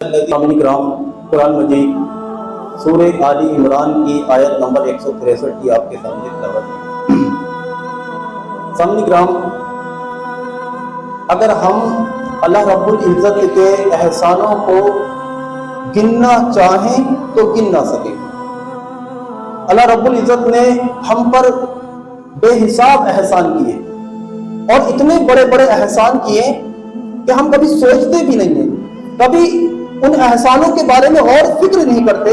سامعین کرام، قرآن مجید سورہ آل عمران کی آیت نمبر 163 کی آپ کے سامنے تلاوت ہے۔ سامعین کرام، اگر ہم اللہ رب العزت کے احسانوں کو گننا چاہیں تو گن نہ سکیں۔ اللہ رب العزت نے ہم پر بے حساب احسان کیے اور اتنے بڑے بڑے احسان کیے کہ ہم کبھی سوچتے بھی نہیں ہیں، کبھی ان احسانوں کے بارے میں اور فکر نہیں کرتے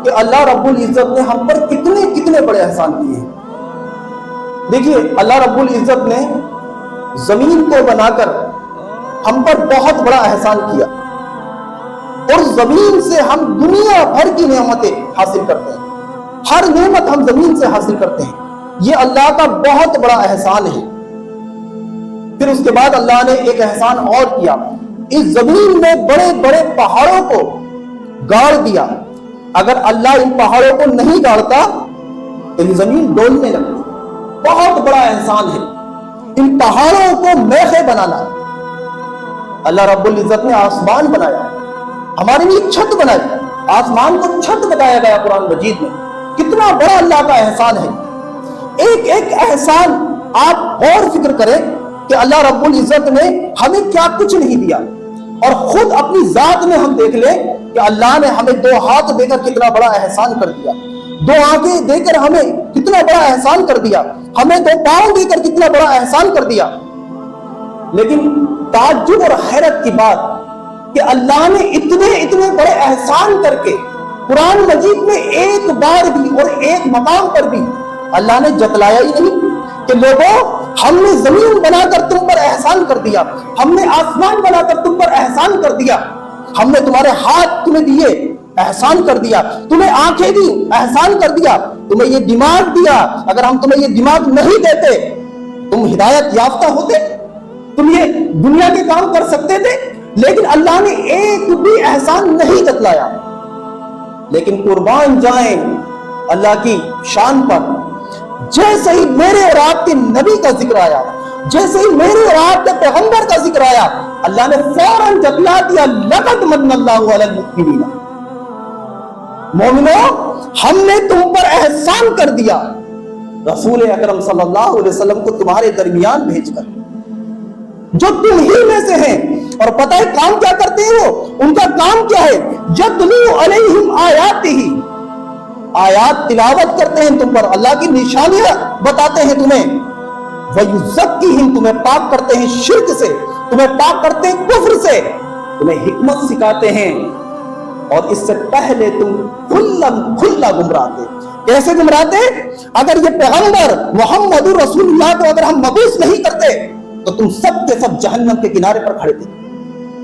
کہ اللہ رب العزت نے ہم پر کتنے بڑے احسان کیے ہیں۔ دیکھیے، اللہ رب العزت نے زمین کو بنا کر ہم پر بہت بڑا احسان کیا اور زمین سے ہم دنیا بھر کی نعمتیں حاصل کرتے ہیں، ہر نعمت ہم زمین سے حاصل کرتے ہیں۔ یہ اللہ کا بہت بڑا احسان ہے۔ پھر اس کے بعد اللہ نے ایک احسان اور کیا، اس زمین میں بڑے بڑے پہاڑوں کو گاڑ دیا۔ اگر اللہ ان پہاڑوں کو نہیں گاڑتا تو یہ زمین ڈولنے لگتی۔ بہت بڑا احسان ہے ان پہاڑوں کو میخیں بنانا۔ اللہ رب العزت نے آسمان بنایا، ہمارے لیے چھت بنائی، آسمان کو چھت بتایا گیا قرآن مجید میں۔ کتنا بڑا اللہ کا احسان ہے۔ ایک ایک احسان آپ اور فکر کریں کہ اللہ رب العزت نے ہمیں کیا کچھ نہیں دیا، اور خود اپنی ذات میں ہم دیکھ لیں کہ اللہ نے ہمیں 2 ہاتھ دے کر کتنا بڑا احسان کر دیا، 2 آنکھیں دے کر ہمیں کتنا بڑا احسان کر دیا، ہمیں 2 پاؤں دے کر کتنا بڑا احسان کر دیا۔ لیکن تعجب اور حیرت کی بات کہ اللہ نے اتنے بڑے احسان کر کے قرآن مجید میں ایک بار بھی اور ایک مقام پر بھی اللہ نے جتلایا ہی نہیں کہ لوگوں، ہم نے زمین بنا کر تم پر احسان کر دیا، ہم نے آسمان بنا کر تم پر احسان کر دیا، ہم نے تمہارے ہاتھ تمہیں دیے احسان کر دیا، تمہیں آنکھیں دی احسان کر دیا، تمہیں یہ دماغ دیا، اگر ہم تمہیں یہ دماغ نہیں دیتے تم ہدایت یافتہ ہوتے، تم یہ دنیا کے کام کر سکتے تھے۔ لیکن اللہ نے ایک بھی احسان نہیں جتلایا۔ لیکن قربان جائیں اللہ کی شان پر، جیسے ہی میرے اور آپ کے نبی کا ذکر آیا، جیسے ہی میرے اور آپ کے پیغمبر کا ذکر آیا، اللہ نے فوراً جتلا دیا، لقد من اللہ علی المؤمنین، مومنوں ہم نے تم پر احسان کر دیا رسول اکرم صلی اللہ علیہ وسلم کو تمہارے درمیان بھیج کر، جو تم ہی میں سے ہیں۔ اور پتہ ہے کام کیا کرتے ہیں وہ؟ ان کا کام کیا ہے؟ یتلو علیہم آیاتہ، آیات تلاوت کرتے ہیں تم پر، اللہ کی نشانیاں بتاتے ہیں تمہیں، وَيُزَكِّهِمْ، تمہیں پاک کرتے ہیں شرک سے، تمہیں پاک کرتے ہیں کفر سے، تمہیں حکمت سکھاتے ہیں، اور اس سے پہلے تم کھلا گمراہ تھے۔ کیسے گمراہ تھے؟ اگر یہ پیغمبر محمد رسول اللہ کو اگر ہم مبعوث نہیں کرتے تو تم سب کے سب جہنم کے کنارے پر کھڑے تھے،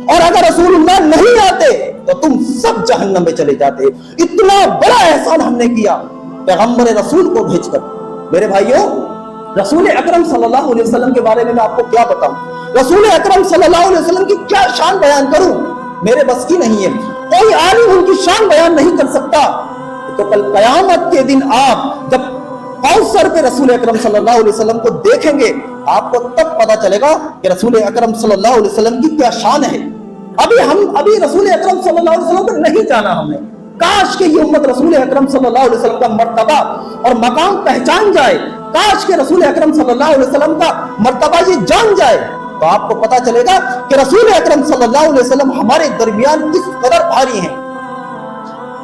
اور اگر رسول اللہ نہیں آتے تو تم سب جہنم میں چلے جاتے۔ اتنا بڑا احسان ہم نے کیا پیغمبر رسول کو بھیج کر۔ میرے بھائیوں، رسول اکرم صلی اللہ علیہ وسلم کے بارے میں آپ کو کیا بتاؤں، رسول اکرم صلی اللہ علیہ وسلم کی کیا شان بیان کروں، میرے بس کی نہیں ہے، کوئی عالم ان کی شان بیان نہیں کر سکتا۔ تو کل قیامت کے دن آپ جب کوثر پہ رسول اکرم صلی اللہ علیہ وسلم کو دیکھیں گے، آپ کو تب پتا چلے گا کہ رسول اکرم صلی اللہ علیہ وسلم کی کیا شان ہے۔ ابھی رسول اکرم صلی اللہ علیہ وسلم کو نہیں جانا ہم نے۔ کاش کہ یہ امت رسول اکرم صلی اللہ علیہ وسلم کا مرتبہ اور مقام پہچان جائے، کاش کہ رسول اکرم صلی اللہ علیہ وسلم کا مرتبہ یہ جان جائے، تو آپ کو پتا چلے گا کہ رسول اکرم صلی اللہ علیہ وسلم ہمارے درمیان کس قدر بھاری ہیں۔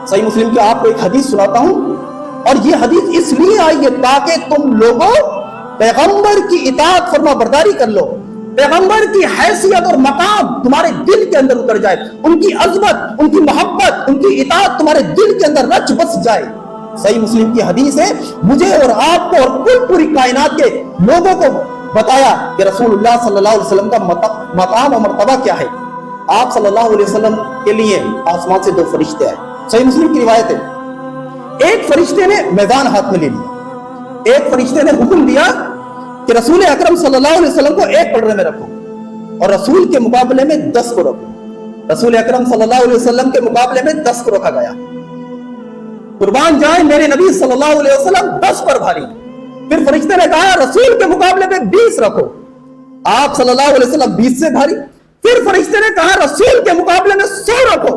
صحیح مسلم کی آپ کو ایک حدیث سناتا ہوں، اور یہ حدیث اس لیے آئی ہے تاکہ تم لوگوں پیغمبر کی اطاعت فرما برداری کر لو، پیغمبر کی حیثیت اور مقام تمہارے دل کے اندر اتر جائے، ان کی عظمت، ان کی محبت، ان کی اطاعت تمہارے دل کے اندر رچ بس جائے۔ صحیح مسلم کی حدیث ہے، مجھے اور آپ کو اور پوری کائنات کے لوگوں کو بتایا کہ رسول اللہ صلی اللہ علیہ وسلم کا مقام اور مرتبہ کیا ہے۔ آپ صلی اللہ علیہ وسلم کے لیے آسمان سے 2 فرشتے آئے، صحیح مسلم کی روایت ہے۔ ایک فرشتے نے میدان ہاتھ میں لے لیا، ایک فرشتے نے حکم دیا کہ رسول اکرم صلی اللہ علیہ وسلم کو ایک پلڑے میں رکھو اور رسول کے مقابلے میں 10 کو رکھو۔ رسول اکرم صلی اللہ علیہ وسلم کے مقابلے میں 10 کو رکھا گیا۔ قربان جائیں میرے نبی صلی اللہ علیہ وسلم 10 پر بھاری۔ پھر فرشتے نے کہا رسول کے مقابلے میں 20 رکھو، آپ صلی اللہ علیہ وسلم 20 سے بھاری۔ پھر فرشتے نے کہا رسول کے مقابلے میں 100 رکھو،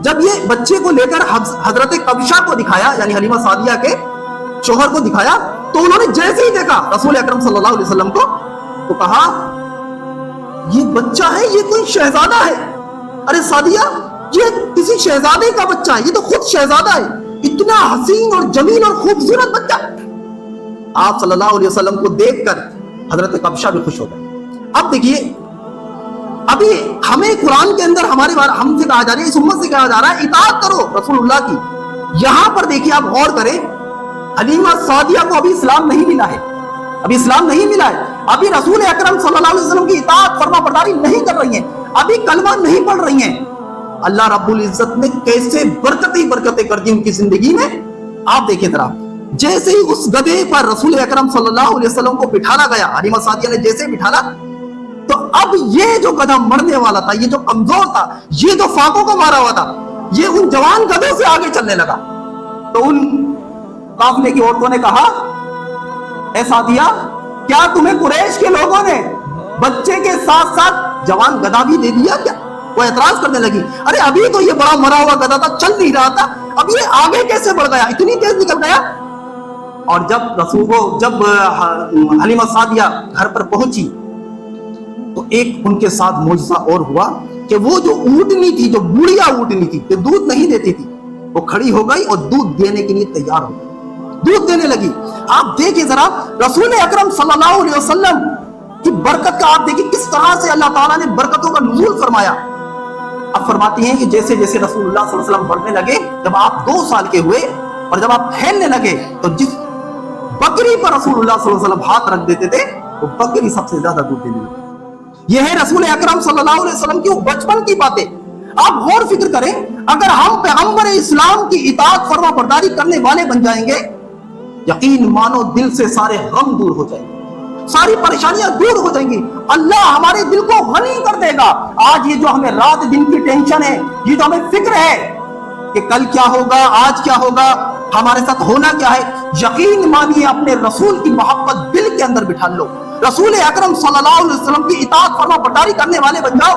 جب یہ بچے کو لے کر حضرت قبشہ کو دکھایا، یعنی حلیمہ سعدیہ کے شوہر کو دکھایا، تو انہوں نے جیسے ہی دیکھا رسول اکرم صلی اللہ علیہ وسلم کو تو کہا یہ بچہ ہے، یہ کوئی شہزادہ ہے۔ ارے سعدیہ، یہ کسی شہزادے کا بچہ ہے، یہ تو خود شہزادہ ہے، اتنا حسین اور جمیل اور خوبصورت بچہ۔ آپ صلی اللہ علیہ وسلم کو دیکھ کر حضرت قبشہ بھی خوش ہو گئے۔ اب دیکھیے، ابھی ہمیں قرآن کے اندر ہم سے کہا جا رہا ہے، اس امت سے کہا جا رہا ہے اطاعت کرو رسول اللہ کی۔ یہاں پر دیکھیے، آپ غور کریں، حلیمہ سعدیہ کو ابھی اسلام نہیں ملا ہے، ابھی اسلام نہیں ملا ہے، ابھی رسول اکرم صلی اللہ علیہ وسلم کی اطاعت فرما برداری نہیں کر رہی ہیں، ابھی کلمہ نہیں پڑھ رہی ہیں۔ اللہ رب العزت نے کیسے برکتیں کر دی ان کی زندگی میں۔ آپ دیکھیں ذرا، جیسے ہی اس گدھے پر رسول اکرم صلی اللہ علیہ وسلم کو بٹھانا گیا، حلیمہ سعدیہ نے جیسے بٹھانا، تو اب یہ جو گدھا مرنے والا تھا، یہ جو کمزور تھا، یہ جو فاقوں کو مارا ہوا تھا، یہ ان جوان گدھوں سے آگے چلنے لگا۔ تو ان قافلے کی عورتوں نے کہا، اے سعدیہ، کیا تمہیں قریش کے لوگوں نے بچے کے ساتھ ساتھ جوان گدھا بھی دے دیا کیا؟ وہ اعتراض کرنے لگی، ارے ابھی تو یہ بڑا مرا ہوا گدھا تھا، چل نہیں رہا تھا، اب یہ آگے کیسے بڑھ گیا، اتنی تیز نکل گیا۔ اور جب حلیمہ سعدیہ گھر پر پہنچی تو ایک ان کے ساتھ معجزہ اور ہوا کہ وہ جو اونٹنی تھی، جو بوڑھیا اونٹنی تھی، جو دودھ نہیں دیتی تھی، وہ کھڑی ہو گئی اور دودھ دینے کے لیے تیار ہو گئی، دودھ دینے لگی۔ آپ دیکھیں ذرا، رسول اکرم صلی اللہ علیہ وسلم کی برکت کا آپ دیکھیں کس طرح سے اللہ تعالیٰ نے برکتوں کا نزول فرمایا۔ اب فرماتی ہیں کہ جیسے جیسے رسول اللہ صلی اللہ علیہ وسلم بڑھنے لگے، جب آپ 2 سال کے ہوئے اور جب آپ پھیلنے لگے، تو جس بکری پر رسول اللہ صلی اللہ علیہ وسلم ہاتھ رکھ دیتے تھے، وہ بکری سب سے زیادہ دودھ دینے لگی۔ یہ ہے رسول اکرم صلی اللہ علیہ وسلم کی بچپن کی باتیں۔ آپ غور فکر کریں، اگر ہم پیغمبر اسلام کی اطاعت فرما برداری کرنے والے بن جائیں گے، یقین مانو دل سے سارے غم دور ہو جائیں گے، ساری پریشانیاں دور ہو جائیں گی، اللہ ہمارے دل کو غنی کر دے گا۔ آج یہ جو ہمیں رات دن کی ٹینشن ہے، یہ جو ہمیں فکر ہے کہ کل کیا ہوگا، آج کیا ہوگا، ہمارے ساتھ ہونا کیا ہے، یقین مانیے اپنے رسول کی محبت دل کے اندر بٹھا لو، رسول اکرم صلی اللہ علیہ وسلم کی اطاعت فرما برداری کرنے والے بن جاؤ،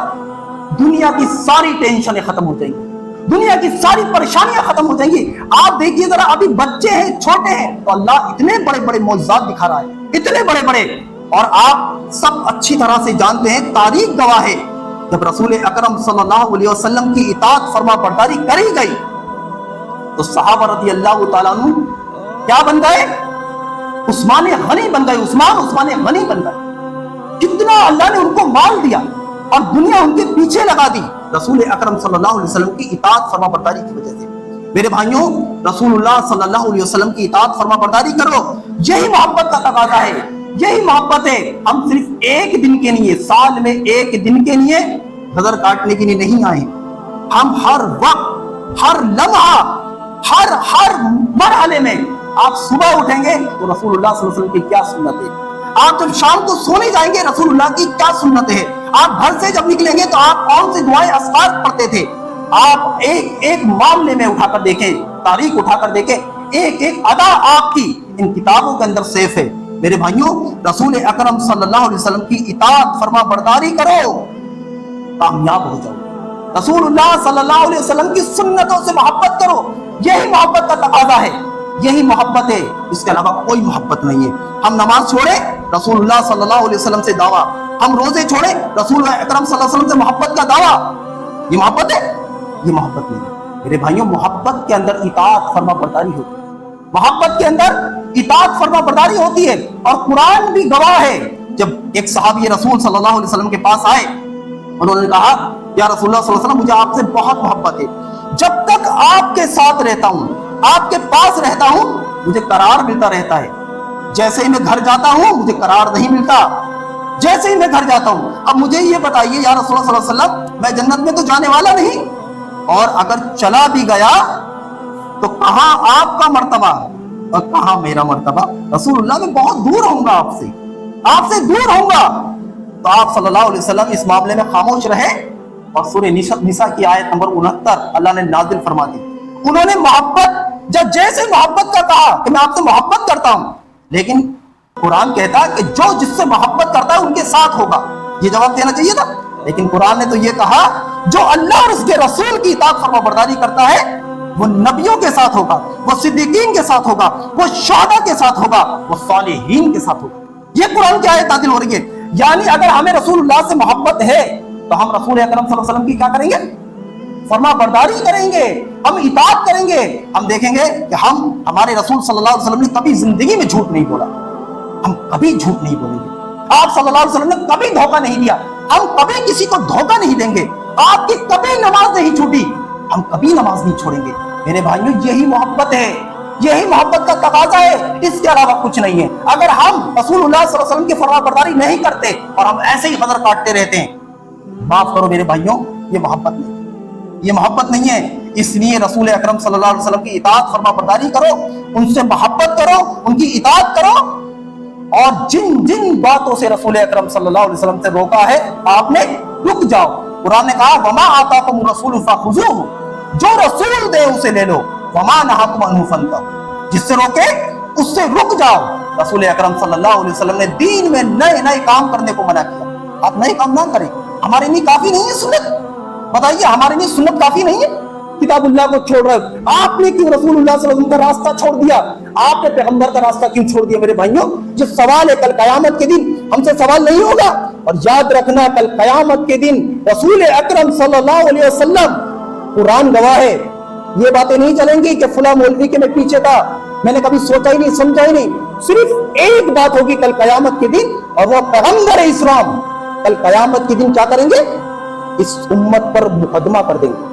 دنیا کی ساری ٹینشنیں ختم ہو جائیں گی، دنیا کی ساری پریشانیاں ختم ہو جائیں گی۔ آپ دیکھیے ذرا، ابھی بچے ہیں، چھوٹے ہیں، تو اللہ اتنے بڑے بڑے معجزات دکھا رہا ہے، اتنے بڑے بڑے، اور آپ سب اچھی طرح سے جانتے ہیں، تاریخ گواہ ہے، جب رسول اکرم صلی اللہ علیہ وسلم کی اطاعت فرما برداری کری گئی تو صحابہ رضی اللہ تعالیٰ عنہ کیا بن گئے؟ عثمان غنی بن گئے، عثمان غنی بن گئے۔ کتنا اللہ نے ان کو مال دیا اور دنیا ان کے پیچھے لگا دی رسول اکرم صلی اللہ علیہ وسلم کی اطاعت فرما برداری کی وجہ سے۔ میرے بھائیوں، رسول اللہ صلی اللہ علیہ وسلم کی اطاعت فرما برداری کرو، یہی محبت کا تقاضا ہے، یہی محبت ہے۔ ہم صرف ایک دن کے لیے، سال میں ایک دن کے لیے نظر کاٹنے کے لیے نہیں آئے، ہم ہر وقت، ہر لمحہ، ہر مرحلے میں، آپ صبح اٹھیں گے تو رسول اللہ صلی اللہ علیہ وسلم کی کیا سنت ہے، آپ جب شام کو سونے جائیں گے رسول اللہ کی کیا سنت ہے، آپ گھر سے جب نکلیں گے تو آپ کون سی دعائیں اذکار پڑھتے تھے، آپ ایک معاملے میں اٹھا کر دیکھیں، تاریخ اٹھا کر دیکھیں، ایک ادا آپ کی ان کتابوں کے اندر سیف ہے۔ میرے بھائیوں، رسول اکرم صلی اللہ علیہ وسلم کی اطاعت فرما برداری کرو، کامیاب ہو جاؤ۔ رسول اللہ صلی اللہ علیہ وسلم کی سنتوں سے محبت کرو، یہی محبت کا تقاضا ہے، یہی محبت ہے، اس کے علاوہ کوئی محبت نہیں ہے۔ ہم نماز چھوڑے، رسول اللہ صلی اللہ علیہ وسلم سے دعویٰ، ہم روزے چھوڑے، رسول اکرم صلی اللہ علیہ وسلم سے محبت کا دعویٰ، یہ محبت ہے؟ یہ محبت نہیں ہے۔ میرے بھائیوں، محبت کے اندر اطاعت فرما برداری ہوتی ہے، محبت کے اندر اطاعت فرما برداری ہوتی ہے، اور قرآن بھی گواہ ہے۔ جب ایک صحابی رسول صلی اللہ علیہ وسلم کے پاس آئے، انہوں نے کہا، یا رسول اللہ صلی اللہ علیہ وسلم، مجھے آپ سے بہت محبت ہے، جب تک آپ کے ساتھ رہتا ہوں، آپ کے پاس رہتا ہوں، مجھے قرار ملتا رہتا ہے، جیسے ہی میں گھر جاتا ہوں مجھے قرار نہیں ملتا، جیسے ہی میں گھر جاتا ہوں۔ اب مجھے یہ بتائیے یا رسول اللہ صلی اللہ علیہ وسلم، میں جنت میں تو جانے والا نہیں، اور اگر چلا بھی گیا تو کہاں آپ کا مرتبہ اور کہاں میرا مرتبہ، رسول اللہ میں بہت دور ہوں گا، آپ سے دور ہوں گا۔ تو آپ صلی اللہ علیہ وسلم اس معاملے میں خاموش رہے، اور سورہ نساء کی آیت نمبر 69 اللہ نے نازل فرما دی۔ انہوں نے محبت، جب جیسے محبت کا کہا کہ میں آپ سے محبت کرتا ہوں، لیکن قرآن کہتا ہے کہ جو جس سے محبت کرتا ہے ان کے ساتھ ہوگا، یہ جواب دینا چاہیے تھا، لیکن قرآن نے تو یہ کہا جو اللہ اور اس کے رسول کی اطاعت فرما برداری کرتا ہے وہ نبیوں کے ساتھ ہوگا, وہ صدیقین کے ساتھ ہوگا, وہ شہداء کے ساتھ ہوگا, وہ صالحین کے ساتھ ہوگا. یہ قرآن کی آیت نازل ہو رہی ہے. یعنی اگر ہمیں رسول اللہ سے محبت ہے تو ہم رسول اکرم صلی اللہ علیہ وسلم کی کیا کریں گے؟ فرما برداری کریں گے, ہم اطاعت کریں گے. ہم دیکھیں گے کہ ہمارے رسول صلی اللہ علیہ وسلم نے کبھی زندگی میں جھوٹ نہیں بولا, ہم کبھی جھوٹ نہیں بولیں گے. آپ صلی اللہ علیہ وسلم نے کبھی دھوکہ نہیں دیا, ہم کبھی کسی کو دھوکہ نہیں دیں گے. آپ کی کبھی نماز نہیں چھوٹی, ہم کبھی نماز نہیں چھوڑیں گے. میرے بھائیوں یہی محبت ہے, یہی محبت کا تقاضا ہے, اس کے علاوہ کچھ نہیں ہے. اگر ہم رسول اللہ صلی اللہ علیہ وسلم کی فرما برداری نہیں کرتے اور ہم ایسے ہی قدر کاٹتے رہتے ہیں, معاف کرو میرے بھائیوں, یہ محبت نہیں, یہ محبت نہیں ہے. اس لیے رسول اکرم صلی اللہ علیہ وسلم کی اطاعت فرما برداری کرو, ان سے محبت کرو, ان کی اطاعت کرو. اور جن جن باتوں سے رسول اکرم صلی اللہ علیہ وسلم سے روکا ہے آپ نے رک جاؤ. قرآن نے کہا وما آتاکم الرسول فخذوہ, جو رسول دے اسے لے لو, وما نہاکم عنہ فانتہوا, جس سے روکے اس سے رک جاؤ. رسول اکرم صلی اللہ علیہ وسلم نے دین میں نئے نئے کام کرنے کو منع کیا. آپ نئے کام نہ کریں, ہمارے لیے کافی نہیں ہے سنت؟ بتائیے ہمارے لیے سنت کافی نہیں ہے؟ کتاب اللہ کو چھوڑ رہے, آپ نے کیوں رسول اللہ صلی اللہ علیہ وسلم کا راستہ چھوڑ دیا؟ آپ نے پیغمبر کا راستہ کیوں چھوڑ دیا؟ میرے بھائیوں یہ سوال ہے, کل قیامت کے دن ہم سے سوال نہیں ہوگا. اور یاد رکھنا کل قیامت کے دن رسول اکرم صلی اللہ علیہ وسلم, قرآن گواہ ہے, یہ باتیں نہیں چلیں گی کہ فلاں مولوی کے میں پیچھے تھا, میں نے کبھی سوچا ہی نہیں, سمجھا ہی نہیں. صرف ایک بات ہوگی کل قیامت کے دن, اور وہ پیغمبر اسلام کل قیامت کے دن کیا کریں گے؟ اس امت پر مقدمہ کر دیں گے.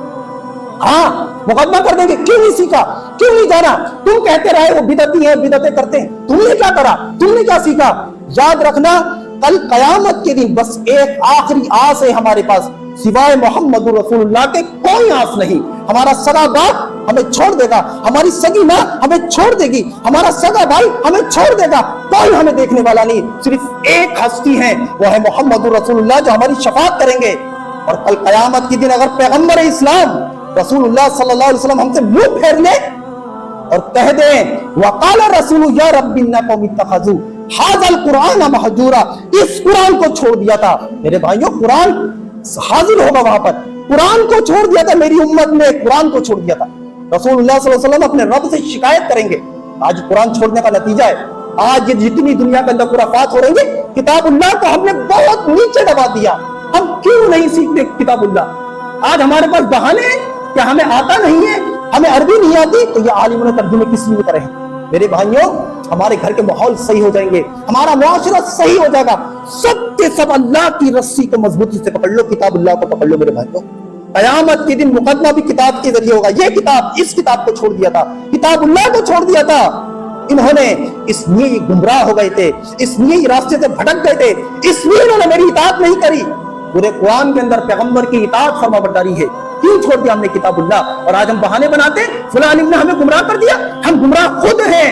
ہاں مقدمہ کر دیں گے, کیوں نہیں سیکھا, کیوں نہیں جانا, تم کہتے رہے وہ بدعتی ہیں, بدعتیں کرتے ہیں, تم نے کیا کرا, تم نے کیا سیکھا؟ یاد رکھنا کل قیامت کے دن بس ایک آخری آس ہے ہمارے پاس, سوائے محمد رسول اللہ کے کوئی آس نہیں. ہمارا سگا باپ ہمیں چھوڑ دے گا, ہماری سگی ماں ہمیں چھوڑ دے گی, ہمارا سگا بھائی ہمیں چھوڑ دے گا, کوئی ہمیں دیکھنے والا نہیں. صرف ایک ہستی ہے, وہ ہے محمد رسول اللہ, جو ہماری شفاعت کریں گے. اور کل قیامت کے دن اگر پیغمبر اسلام رسول اللہ صلی اللہ علیہ وسلم ہم سے منہ پھیر لے اور کہہ دیں وقال الرسول یا رب ان قوم اتخذوا ھذا القرآن مہجورا, اس قرآن کو چھوڑ دیا تھا. میرے بھائیوں قرآن حاضر ہوگا وہاں پر, قرآن کو چھوڑ دیا تھا, میری امت نے قرآن کو چھوڑ دیا تھا. رسول اللہ صلی اللہ علیہ وسلم اپنے رب سے شکایت کریں گے. آج قرآن چھوڑنے کا نتیجہ ہے, آج یہ جتنی دنیا کے اندر خرافات ہو رہی ہے, کتاب اللہ کو ہم نے بہت نیچے دبا دیا. ہم کیوں نہیں سیکھتے کتاب اللہ؟ آج ہمارے پاس بہانے ہیں کہ ہمیں آتا نہیں ہے, ہمیں عربی نہیں آتی, تو یہ عالموں نے ترجمے کس لیے کرے ہیں؟ میرے بھائیوں ہمارے گھر کے ماحول صحیح ہو جائیں گے, ہمارا معاشرہ صحیح ہو جائے گا. سب کے سب اللہ کی رسی کو مضبوطی سے پکڑ لو, کتاب اللہ کو پکڑ لو. میرے بھائیوں قیامت کے دن مقدمہ بھی کتاب کے ذریعے ہوگا. یہ کتاب, اس کتاب کو چھوڑ دیا تھا, کتاب اللہ کو چھوڑ دیا تھا انہوں نے, اس لیے یہ گمراہ ہو گئے تھے, اس لیے یہ راستے سے بھٹک گئے تھے, اس لیے انہوں نے میری اطاعت نہیں کری. پورے قرآن کے اندر پیغمبر کی اطاعت فرما برداری ہے, کیوں چھوڑ دیا ہم نے کتاب اللہ؟ اور آج ہم بہانے بناتے فلاں عالم نے ہمیں گمراہ کر دیا, ہم گمراہ خود ہیں.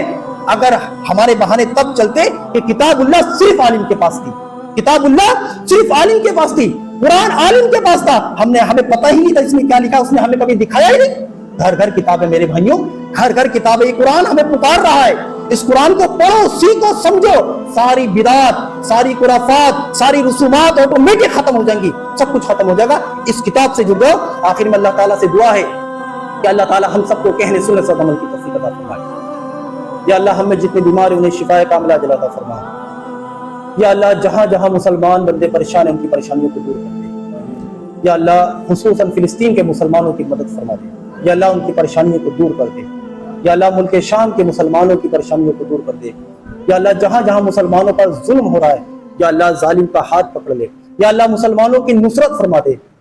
اگر ہمارے بہانے تب چلتے کہ کتاب اللہ صرف عالم کے پاس تھی, کتاب اللہ صرف عالم کے پاس تھی, قرآن عالم کے پاس تھا, ہمیں پتہ ہی نہیں تھا اس میں کیا لکھا, اس نے ہمیں کبھی دکھایا ہی نہیں. گھر گھر کتابیں میرے بھائیوں, گھر گھر کتابیں. یہ قرآن ہمیں پکار رہا ہے, اس قرآن کو پڑھو, سیکھو, سمجھو. ساری بدعات, ساری خرافات, ساری رسومات آٹومیٹک ختم ہو جائیں گی, سب کچھ ختم ہو جائے گا. اس کتاب سے جڑو. آخر میں اللہ تعالیٰ سے دعا ہے کہ اللہ تعالیٰ ہم سب کو کہنے سننے سے عمل کی توفیق عطا فرمائے. یا اللہ ہم میں جتنے بیمار ہیں انہیں شفا کاملہ عطا فرما. یا اللہ جہاں جہاں مسلمان بندے پریشان ہیں ان کی پریشانیوں کو دور کر دے. یا اللہ خصوصاً فلسطین کے مسلمانوں کی مدد فرما دے. یا اللہ ان کی پریشانیوں کو دور کر دے. یا اللہ ملک شام کے مسلمانوں کی پریشانیوں کو دور کر دے. یا اللہ جہاں جہاں مسلمانوں پر ظلم ہو رہا ہے, یا اللہ ظالم کا ہاتھ پکڑ لے. یا اللہ مسلمانوں کی نصرت فرما دے.